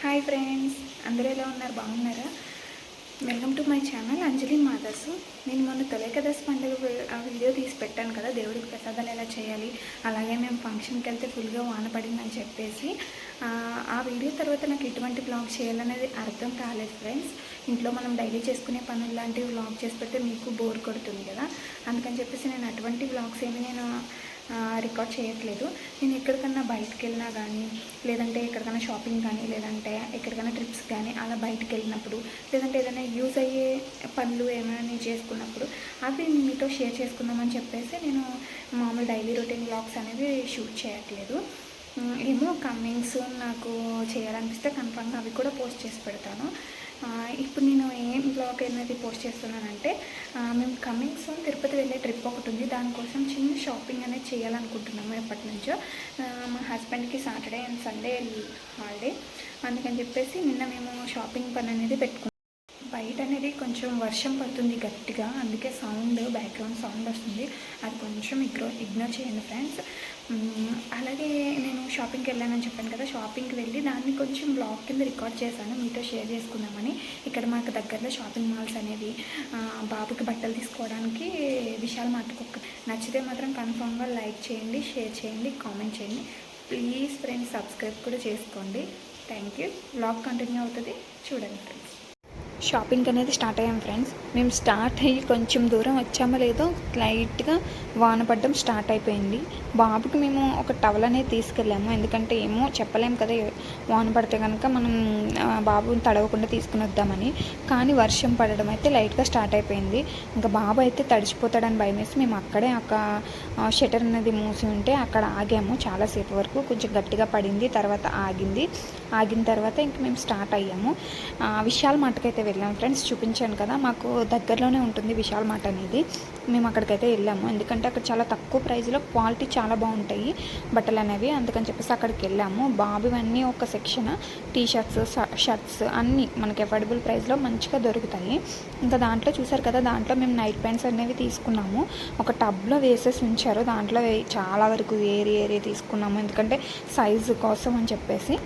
Hi friends, అందరూ ఎలా ఉన్నారు? బాగున్నారా? వెల్కమ్ టు మై ఛానల్ అంజలి మాదర్స్. నేను మొన్న తొలేకదశ పండుగ వీడియో తీసి పెట్టాను కదా, దేవుడికి ప్రసాదాలు ఎలా చేయాలి. అలాగే మేము ఫంక్షన్కి వెళ్తే ఫుల్గా వాన పడిందని చెప్పేసి ఆ వీడియో తర్వాత నాకు ఎటువంటి బ్లాగ్ చేయాలనేది అర్థం కాలేదు ఫ్రెండ్స్. ఇంట్లో మనం డైలీ చేసుకునే పనులు లాంటివి వ్లాగ్ చేసి పెడితే మీకు బోర్ కొడుతుంది కదా, అందుకని చెప్పేసి నేను అటువంటి వ్లాగ్స్ ఏమి నేను రికార్డ్ చేయట్లేదు. నేను ఎక్కడికన్నా బయటకు వెళ్ళినా కానీ, లేదంటే ఎక్కడికైనా షాపింగ్ కానీ, లేదంటే ఎక్కడికైనా ట్రిప్స్ కానీ అలా బయటకు వెళ్ళినప్పుడు, లేదంటే ఏదైనా యూజ్ అయ్యే పనులు ఏమైనా నేను చేసుకున్నప్పుడు అవి మీతో షేర్ చేసుకుందామని చెప్పేసి నేను మామూలు డైలీ రొటీన్ వ్లాగ్స్ అనేవి షూట్ చేయట్లేదు. ఏమో కమింగ్ సూన్ నాకు చేయాలనిపిస్తే కన్ఫామ్గా అవి కూడా పోస్ట్ చేసి పెడతాను. ఇప్పుడు నేను ఏం బ్లాగ్ అనేది పోస్ట్ చేస్తున్నానంటే, మేము కమింగ్ సూన్ తిరుపతి వెళ్ళే ట్రిప్ ఒకటి ఉంది. దానికోసం చిన్న షాపింగ్ అనేది చేయాలనుకుంటున్నాము ఎప్పటి నుంచో. మా హస్బెండ్కి సాటర్డే అండ్ సండే హాలిడే, అందుకని చెప్పేసి నిన్న మేము షాపింగ్ పని అనేది పెట్టుకున్నాం. బయట అనేది కొంచెం వర్షం పడుతుంది గట్టిగా, అందుకే బ్యాక్గ్రౌండ్ సౌండ్ వస్తుంది. అది కొంచెం ఇగ్నోర్ చేయండి ఫ్రెండ్స్. అలాగే నేను షాపింగ్కి వెళ్ళానని చెప్పాను కదా, షాపింగ్కి వెళ్ళి దాన్ని కొంచెం బ్లాగ్ కింద రికార్డ్ చేశాను మీతో షేర్ చేసుకుందామని. ఇక్కడ మాకు దగ్గరలో షాపింగ్ మాల్స్ అనేవి, బాబుకి బట్టలు తీసుకోవడానికి విశాల్ మార్ట్కి నచ్చితే మాత్రం కన్ఫామ్గా లైక్ చేయండి, షేర్ చేయండి, కామెంట్ చేయండి. ప్లీజ్ ఫ్రెండ్స్, సబ్స్క్రైబ్ కూడా చేసుకోండి. Thank you. బ్లాగ్ కంటిన్యూ అవుతుంది, చూడండి ఫ్రెండ్స్. షాపింగ్ అనేది స్టార్ట్ అయ్యాం ఫ్రెండ్స్. మేము స్టార్ట్ అయ్యి కొంచెం దూరం వచ్చామో లేదో లైట్గా వాన పడడం స్టార్ట్ అయిపోయింది. బాబుకి మేము ఒక టవల్ అనేది తీసుకెళ్ళాము, ఎందుకంటే ఏమో చెప్పలేము కదా, వాన పడితే కనుక మనం బాబుని తడవకుండా తీసుకుని వద్దామని. కానీ వర్షం పడడం అయితే లైట్గా స్టార్ట్ అయిపోయింది. ఇంకా బాబు అయితే తడిచిపోతాడని భయం వేసి మేము అక్కడే షటర్ అనేది మూసి ఉంటే అక్కడ ఆగాము చాలాసేపు వరకు. కొంచెం గట్టిగా పడింది, తర్వాత ఆగిన తర్వాత ఇంక మేము స్టార్ట్ అయ్యాము. విశాల్ మార్ట్కైతే వెళ్ళాము ఫ్రెండ్స్. చూపించాను కదా, మాకు దగ్గరలోనే ఉంటుంది విశాల్ మార్ట్ అనేది. మేము అక్కడికైతే వెళ్ళాము, ఎందుకంటే అక్కడ చాలా తక్కువ ప్రైస్లో క్వాలిటీ చాలా బాగుంటాయి బట్టలు అనేవి, అందుకని చెప్పేసి అక్కడికి వెళ్ళాము. బాబువన్నీ ఒక సెక్షన్ టీషర్ట్స్, షర్ట్స్ అన్నీ మనకి అఫోర్డబుల్ ప్రైస్లో మంచిగా దొరుకుతాయి. ఇంకా దాంట్లో చూసారు కదా, దాంట్లో మేము నైట్ ప్యాంట్స్ అనేవి తీసుకున్నాము. ఒక టబ్లో వేసేసి ఉంచారు, దాంట్లో చాలా వరకు ఏరి తీసుకున్నాము, ఎందుకంటే సైజు కోసం అని చెప్పేసి.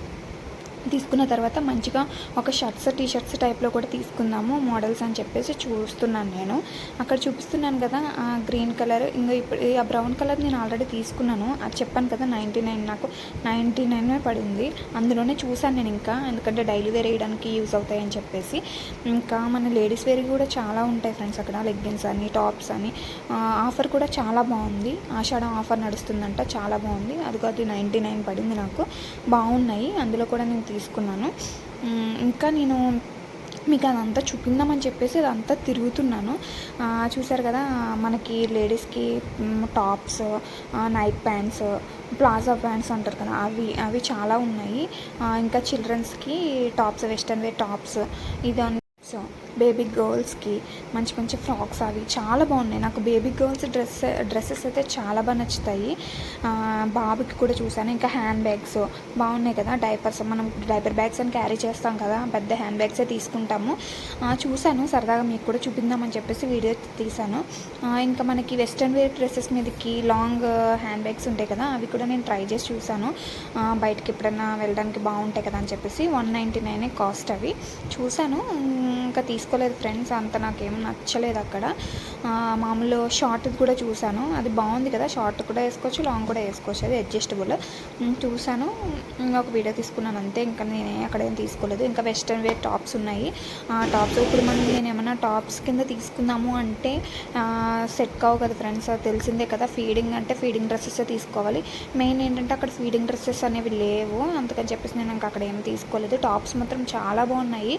తీసుకున్న తర్వాత మంచిగా ఒక టీషర్ట్స్ టైప్లో కూడా తీసుకుందాము మోడల్స్ అని చెప్పేసి చూస్తున్నాను. నేను అక్కడ చూపిస్తున్నాను కదా, గ్రీన్ కలర్, ఇంకా ఇప్పుడు ఆ బ్రౌన్ కలర్ నేను ఆల్రెడీ తీసుకున్నాను. అది చెప్పాను కదా, 99 నాకు 99 పడింది. అందులోనే చూసాను నేను ఇంకా, ఎందుకంటే డైలీ వేర్ వేయడానికి యూజ్ అవుతాయని చెప్పేసి. ఇంకా మన లేడీస్ వేర్ కూడా చాలా ఉంటాయి ఫ్రెండ్స్ అక్కడ, లెగ్గిన్స్ అని, టాప్స్ అని. ఆఫర్ కూడా చాలా బాగుంది, ఆషాఢం ఆఫర్ నడుస్తుందంట, చాలా బాగుంది. అది 99 పడింది నాకు. బాగున్నాయి, అందులో కూడా నేను తీసుకున్నాను. ఇంకా నేను మీకు అదంతా చూపిందామని చెప్పేసి అదంతా తిరుగుతున్నాను. చూసారు కదా, మనకి లేడీస్కి tops, night pants, palazzo pants అంటారు కదా, అవి చాలా ఉన్నాయి. ఇంకా చిల్డ్రన్స్కి టాప్స్, వెస్ట్రన్ వేర్ టాప్స్, ఇది బేబీ గర్ల్స్కి మంచి ఫ్రాక్స్ అవి చాలా బాగున్నాయి. నాకు బేబీ గర్ల్స్ డ్రెస్సెస్ అయితే చాలా బాగా నచ్చుతాయి. బాబుకి కూడా చూసాను. ఇంకా హ్యాండ్ బ్యాగ్స్ బాగున్నాయి కదా, మనం డైపర్ బ్యాగ్స్ అని క్యారీ చేస్తాం కదా, పెద్ద హ్యాండ్ బ్యాగ్సే తీసుకుంటాము. చూశాను, సరదాగా మీకు కూడా చూపిందామని చెప్పేసి వీడియో తీశాను. ఇంకా మనకి వెస్ట్రన్ వేర్ డ్రెస్సెస్ మీదకి లాంగ్ హ్యాండ్ బ్యాగ్స్ ఉంటాయి కదా, అవి కూడా నేను ట్రై చేసి చూశాను. బయటకి ఎప్పుడైనా వెళ్ళడానికి బాగుంటాయి కదా అని చెప్పేసి 199 కాస్ట్ అవి చూశాను. ఇంకా తీసుకోలేదు ఫ్రెండ్స్, అంత నాకేం నచ్చలేదు అక్కడ. మామూలు షార్ట్ కూడా చూశాను, అది బాగుంది కదా, షార్ట్ కూడా వేసుకోవచ్చు, లాంగ్ కూడా వేసుకోవచ్చు, అది అడ్జస్టబుల్. చూశాను, ఒక వీడియో తీసుకున్నాను అంతే. ఇంకా నేను అక్కడ ఏం తీసుకోలేదు. ఇంకా వెస్ట్రన్ వేర్ టాప్స్ ఉన్నాయి. టాప్స్ ఇప్పుడు నేను ఏమైనా టాప్స్ కింద తీసుకుందాము అంటే సెట్ కావు కదా ఫ్రెండ్స్, తెలిసిందే కదా. ఫీడింగ్ డ్రెస్సెస్ తీసుకోవాలి. మెయిన్ ఏంటంటే అక్కడ ఫీడింగ్ డ్రెస్సెస్ అనేవి లేవు, అందుకని చెప్పేసి నేను ఇంకా అక్కడ ఏం తీసుకోలేదు. టాప్స్ మాత్రం చాలా బాగున్నాయి.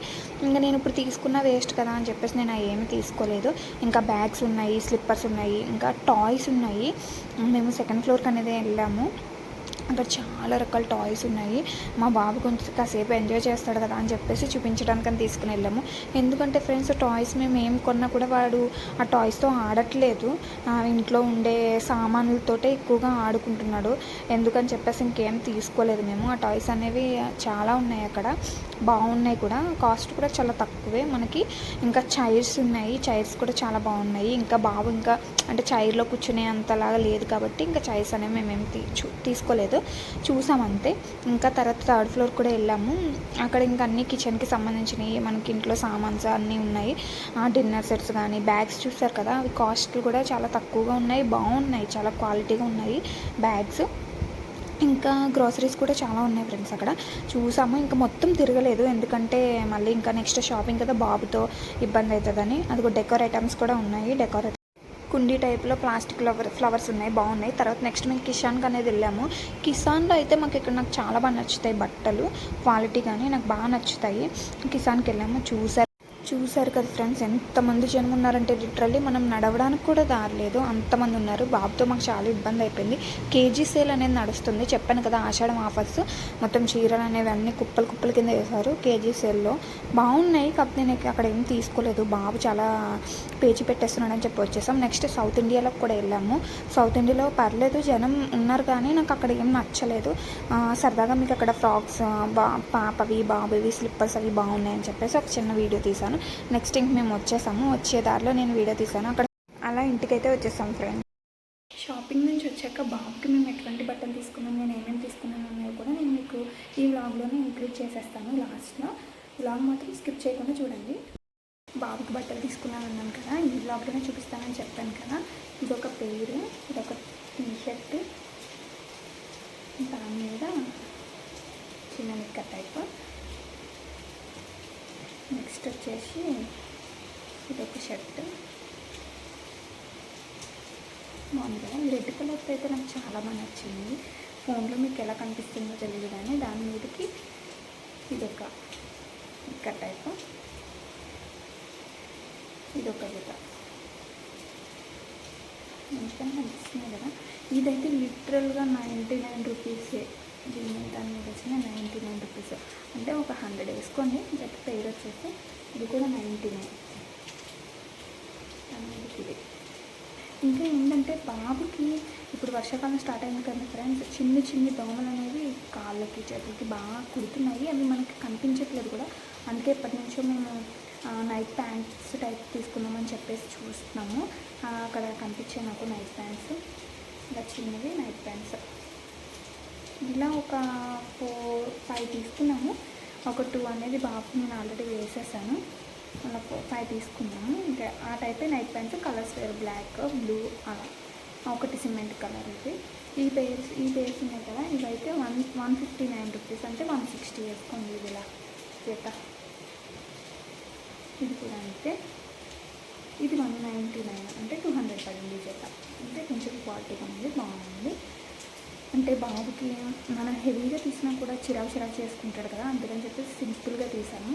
ఇంకా నేను ఇప్పుడు తీసుకున్న వేస్ట్ కదా అని చెప్పేసి నేను ఏమీ తీసుకోలేదు. ఇంకా బ్యాగ్స్ ఉన్నాయి, స్లిప్పర్స్ ఉన్నాయి, ఇంకా టాయ్స్ ఉన్నాయి. మేము సెకండ్ ఫ్లోర్కి అనేది వెళ్ళాము, అక్కడ చాలా రకాల టాయ్స్ ఉన్నాయి. మా బాబు కొంచెం కాసేపు ఎంజాయ్ చేస్తాడు కదా అని చెప్పేసి చూపించడానికని తీసుకుని వెళ్ళాము. ఎందుకంటే ఫ్రెండ్స్, టాయ్స్ మేము ఏం కొన్నా కూడా వాడు ఆ టాయ్స్తో ఆడట్లేదు, ఇంట్లో ఉండే సామాన్లతోటే ఎక్కువగా ఆడుకుంటున్నాడు. ఎందుకని చెప్పేసి ఇంకేం తీసుకోలేదు మేము. ఆ టాయ్స్ అనేవి చాలా ఉన్నాయి అక్కడ, బాగున్నాయి కూడా, కాస్ట్ కూడా చాలా తక్కువే మనకి. ఇంకా చైర్స్ ఉన్నాయి, చైర్స్ కూడా చాలా బాగున్నాయి. ఇంకా బాబు ఇంకా అంటే చైర్లో కూర్చునే అంతలాగా లేదు కాబట్టి ఇంకా చైర్స్ అనేవి మేమేం తీసుకోలేదు. తీసుకోలేదు, చూసామంతే. ఇంకా తర్వాత 3rd ఫ్లోర్ కూడా వెళ్ళాము. అక్కడ ఇంకా అన్ని కిచెన్కి సంబంధించినవి మనకి ఇంట్లో సామాన్స్ అన్నీ ఉన్నాయి. డిన్నర్ సెట్స్ కానీ బ్యాగ్స్ చూస్తారు కదా, అవి కాస్ట్లు కూడా చాలా తక్కువగా ఉన్నాయి, బాగున్నాయి, చాలా క్వాలిటీగా ఉన్నాయి బ్యాగ్స్. ఇంకా గ్రోసరీస్ కూడా చాలా ఉన్నాయి ఫ్రెండ్స్. అక్కడ చూసాము, ఇంకా మొత్తం తిరగలేదు ఎందుకంటే మళ్ళీ ఇంకా నెక్స్ట్ షాపింగ్ కదా, బాబుతో ఇబ్బంది అవుతుందని. అదిగో డెకోర్ ఐటమ్స్ కూడా ఉన్నాయి, డెకోరేట్ కుండీ టైప్లో ప్లాస్టిక్ ఫ్లవర్స్ ఉన్నాయి, బాగున్నాయి. తర్వాత నెక్స్ట్ మేము కిషాన్కి అనేది వెళ్ళాము. కిసాన్లో అయితే మాకు ఇక్కడ నాకు చాలా బాగా నచ్చుతాయి బట్టలు, క్వాలిటీ కానీ నాకు బాగా నచ్చుతాయి. కిసాన్కి వెళ్ళాము. చూసారు కదా ఫ్రెండ్స్, ఎంతమంది జనం ఉన్నారంటే లిటరల్లీ మనం నడవడానికి కూడా దారి లేదు, అంతమంది ఉన్నారు. బాబుతో మాకు చాలా ఇబ్బంది అయిపోయింది. కేజీ సేల్ అనేది నడుస్తుంది, చెప్పాను కదా, ఆషాఢం ఆఫర్స్. మొత్తం చీరలు అనేవి అన్నీ కుప్పల కింద వేశారు కేజీ సేల్లో. బాగున్నాయి, కాకపోతే నేను అక్కడ ఏం తీసుకోలేదు, బాబు చాలా పేచి పెట్టేస్తున్నాడని చెప్పి వచ్చేసాం. నెక్స్ట్ సౌత్ ఇండియాలోకి కూడా వెళ్ళాము. సౌత్ ఇండియాలో పర్లేదు, జనం ఉన్నారు, కానీ నాకు అక్కడ ఏం నచ్చలేదు. సరదాగా మీకు అక్కడ ఫ్రాక్స్, పాపవి బాబువి స్లిప్పర్స్ అవి బాగున్నాయని చెప్పేసి ఒక చిన్న వీడియో తీశాను. నెక్స్ట్ ఇంక మేము వచ్చేసాము, వచ్చే దారిలో నేను వీడియో తీసాను. అక్కడ అలా ఇంటికైతే వచ్చేసాం ఫ్రెండ్స్. షాపింగ్ నుంచి వచ్చాక బాబుకి మేము ఎటువంటి బట్టలు తీసుకున్నాం, నేను ఏమేమి తీసుకున్నాను అనేవి కూడా నేను మీకు ఈ వ్లాగ్లోనే ఇంక్లూడ్ చేసేస్తాను. లాస్ట్లో వ్లాగ్ మాత్రం స్కిప్ చేయకుండా చూడండి. బాబుకి బట్టలు తీసుకున్నాను అన్నాను కదా, ఈ వ్లాగ్లోనే చూపిస్తానని చెప్పాను కదా. ఇదొక పేరు, ఇదొక టీషర్ట్, దాని మీద చిన్న నిక్కర్ టైప్. నెక్స్ట్ వచ్చేసి ఇదొక షర్ట్, బాగుంది కదా. ఈ రెడ్ కలర్తో అయితే నాకు చాలా బాగా నచ్చింది. ఫోన్లో మీకు ఎలా కనిపిస్తుందో తెలియదు, కానీ దాని మీదకి ఇదొక నిక్కర్ టైప్, ఇదొక జత మంచిగా కనిపిస్తుంది కదా. ఇదైతే లిటరల్గా 99 రూపీసే. దాని మీద వచ్చిన 99 రూపీస్, అంటే ఒక 100 వేసుకోండి. జత పేరు వచ్చేసి ఇది కూడా 99. ఇది ఇంకా ఏంటంటే బాబుకి ఇప్పుడు వర్షాకాలం స్టార్ట్ అయింది కదా ఫ్రెండ్స్, చిన్ని దోమలు అనేవి కాళ్ళకి చేతులకి బాగా కుడుతున్నాయి. అవి మనకి కనిపించట్లేదు కూడా, అందుకే ఎప్పటి నుంచో మేము నైట్ ప్యాంట్స్ టైప్ తీసుకుందామని చెప్పేసి చూస్తున్నాము. అక్కడ కనిపించే నాకు నైట్ ప్యాంట్స్, ఇలా చిన్నవి నైట్ ప్యాంట్స్, ఇలా ఒక 4-5 తీసుకున్నాము. ఒక 2 అనేది బాబుకి నేను ఆల్రెడీ వేసేసాను, అలా 5 తీసుకున్నాము. ఇంకా ఆ టైపే నైట్ ప్యాంట్స్, కలర్స్ వేరు, బ్లాక్, బ్లూ, అలా. ఒకటి సిమెంట్ కలర్ ఇది. ఈ పేర్స్ ఉన్నాయి కదా, ఇవైతే 159 రూపీస్, అంటే 160 వేసుకోండి. ఇది ఇలా జత. ఇది కూడా అంతే, ఇది 199, అంటే 200 పడింది జత. అంటే కొంచెం క్వాలిటీగా ఉంది, బాగుంది. అంటే బాబుకి మనం హెవీగా తీసినా కూడా చిరాకు చేసుకుంటాడు కదా, అందుకని చెప్పేసి సింపుల్గా తీసాము.